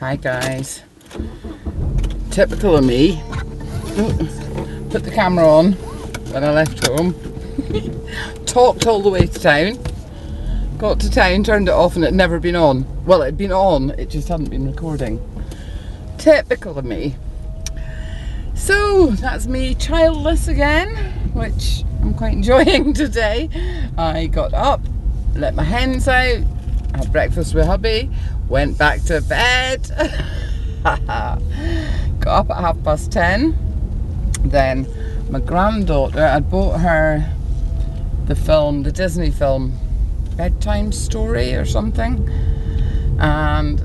Hi guys. Typical of me. Put the camera on when I left home. Talked all the way to town. Got to town, turned it off and it had never been on. Well, it had been on, it just hadn't been recording. Typical of me. So that's me childless again, which I'm quite enjoying today. I got up, let my hens out, had breakfast with hubby, went back to bed. Got up at 10:30. Then my granddaughter, I'd bought her the film, the Disney film, Bedtime Story or something, and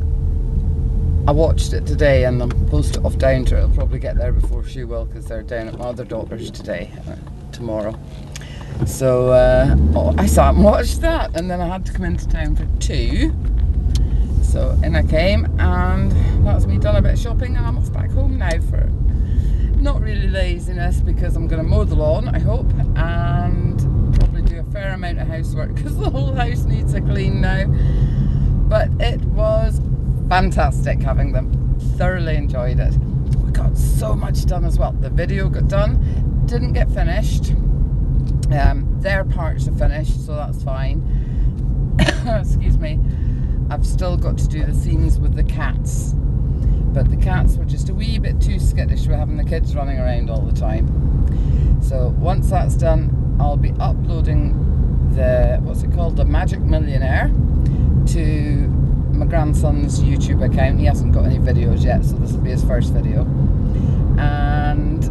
I watched it today and I'll post it off down to her. It'll probably get there before she will because they're down at my other daughter's today, tomorrow. So I sat and watched that, and then I had to come into town for 2. So in I came, and that's me done a bit of shopping, and I'm off back home now for not really laziness because I'm going to mow the lawn, I hope, and probably do a fair amount of housework because the whole house needs a clean now. But it was fantastic having them. Thoroughly enjoyed it. We got so much done as well. The video got done, didn't get finished. Their parts are finished, so that's fine. Excuse me. I've still got to do the scenes with the cats, but the cats were just a wee bit too skittish with having the kids running around all the time. So once that's done, I'll be uploading the, what's it called, the Magic Millionaire to my grandson's YouTube account. He hasn't got any videos yet, so this will be his first video. And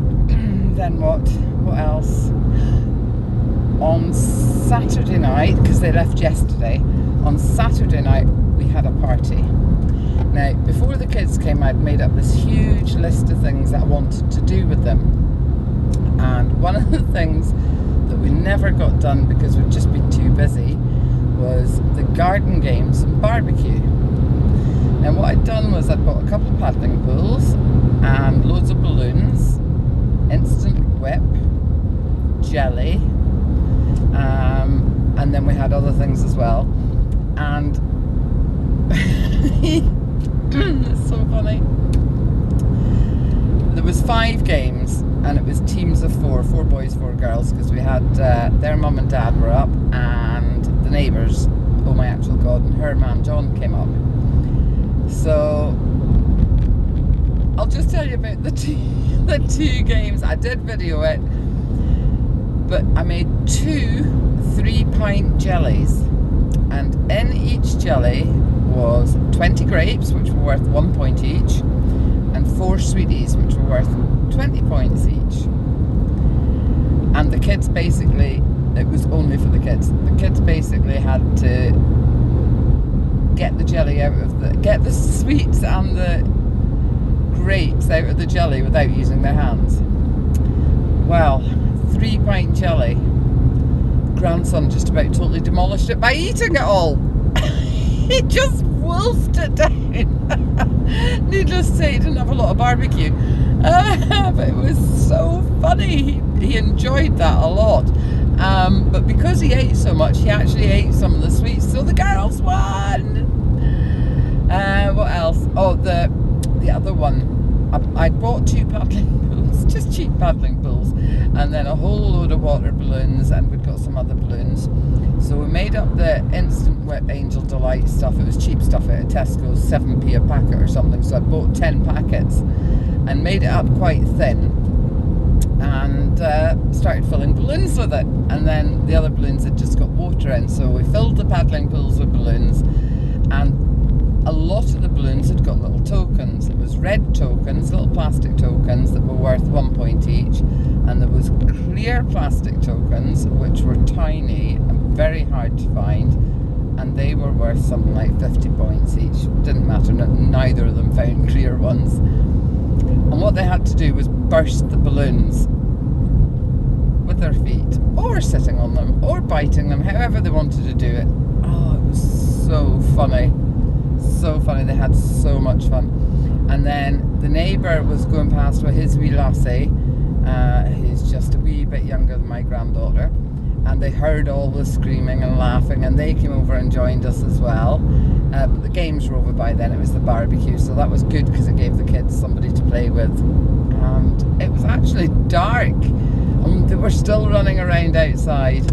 then what else? On Saturday night, because they left yesterday, on Saturday night we had a party. Now, before the kids came, I'd made up this huge list of things that I wanted to do with them. And one of the things that we never got done because we'd just been too busy was the garden games and barbecue. Now what I'd done was I'd bought a couple of paddling pools and loads of balloons, instant whip, jelly, and then we had other things as well. And it's so funny. There was 5 games and it was teams of 4 boys, 4 girls, because we had their mum and dad were up and the neighbours, oh my actual god, and her man John came up. So I'll just tell you about the two games. I did video it, but I made 2 3-pint jellies, and in each jelly was 20 grapes, which were worth 1 point each, and 4 sweeties, which were worth 20 points each. And the kids basically, it was only for the kids. The kids basically had to get the jelly out of get the sweets and the grapes out of the jelly without using their hands. Well, 3-pint jelly. Grandson just about totally demolished it by eating it all. He just wolfed it down. Needless to say, he didn't have a lot of barbecue. But it was so funny. He enjoyed that a lot. But because he ate so much, he actually ate some of the sweets, so the girls won. What else? Oh, the other one. I bought 2 paddling pools, just cheap paddling pools, and then a whole load of water balloons, and we'd got some other balloons. So we made up the instant whip Angel Delight stuff. It was cheap stuff at Tesco's, 7p a packet or something. So I bought 10 packets and made it up quite thin, and started filling balloons with it. And then the other balloons had just got water in, so we filled the paddling pools with balloons, and a lot of the balloons had got little tokens. It was red tokens, little plastic tokens that were worth 1 point each, and there was clear plastic tokens which were tiny and very hard to find, and they were worth something like 50 points each. Didn't matter, neither of them found clear ones. And what they had to do was burst the balloons with their feet, or sitting on them, or biting them, however they wanted to do it. Oh, it was so funny. So funny. They had so much fun. And then the neighbour was going past with his wee lassie, who's just a wee bit younger than my granddaughter, and they heard all the screaming and laughing, and they came over and joined us as well. But the games were over by then. It was the barbecue, so that was good because it gave the kids somebody to play with. And it was actually dark, and they were still running around outside.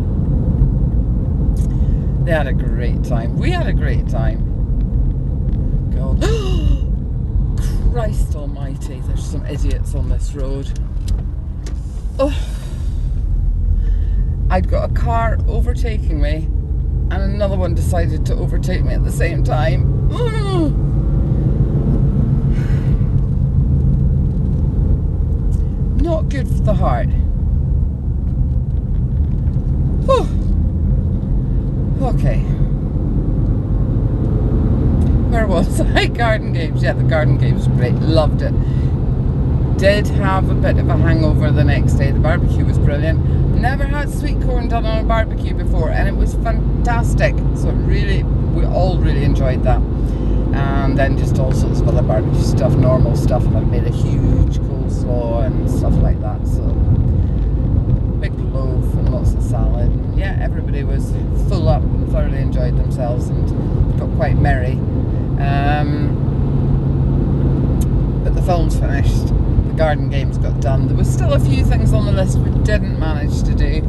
They had a great time. We had a great time. God. Christ almighty, there's some idiots on this road. Oh. I'd got a car overtaking me, and another one decided to overtake me at the same time. Not good for the heart. Whew. Okay. Where was I? Garden games. Yeah, the garden games were great. Loved it. Did have a bit of a hangover the next day. The barbecue was brilliant. Never had sweet corn done on a barbecue before, and it was fantastic. So we all really enjoyed that. And then just all sorts of other barbecue stuff, normal stuff. I made a huge coleslaw and stuff like that. So big loaf and lots of salad. And yeah, everybody was full up and thoroughly enjoyed themselves and got quite merry. But the film's finished. The garden games got done. There was still a few things on the list we didn't manage to do,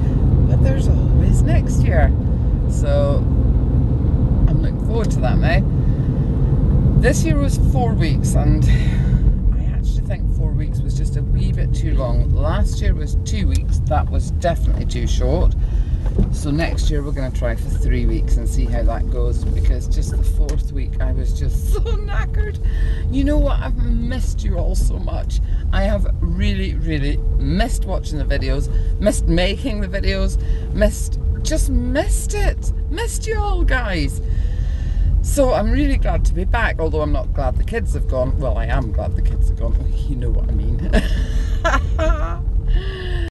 but there's always next year. So I'm looking forward to that now. This year was 4 weeks, and I actually think 4 weeks was just a wee bit too long. Last year was 2 weeks. That was definitely too short. So next year we're going to try for 3 weeks and see how that goes, because just the 4th week I was just so knackered. You know what? I've missed you all so much. I have really, really missed watching the videos, missed making the videos, just missed it. Missed you all, guys. So I'm really glad to be back, although I'm not glad the kids have gone. Well, I am glad the kids have gone. You know what I mean.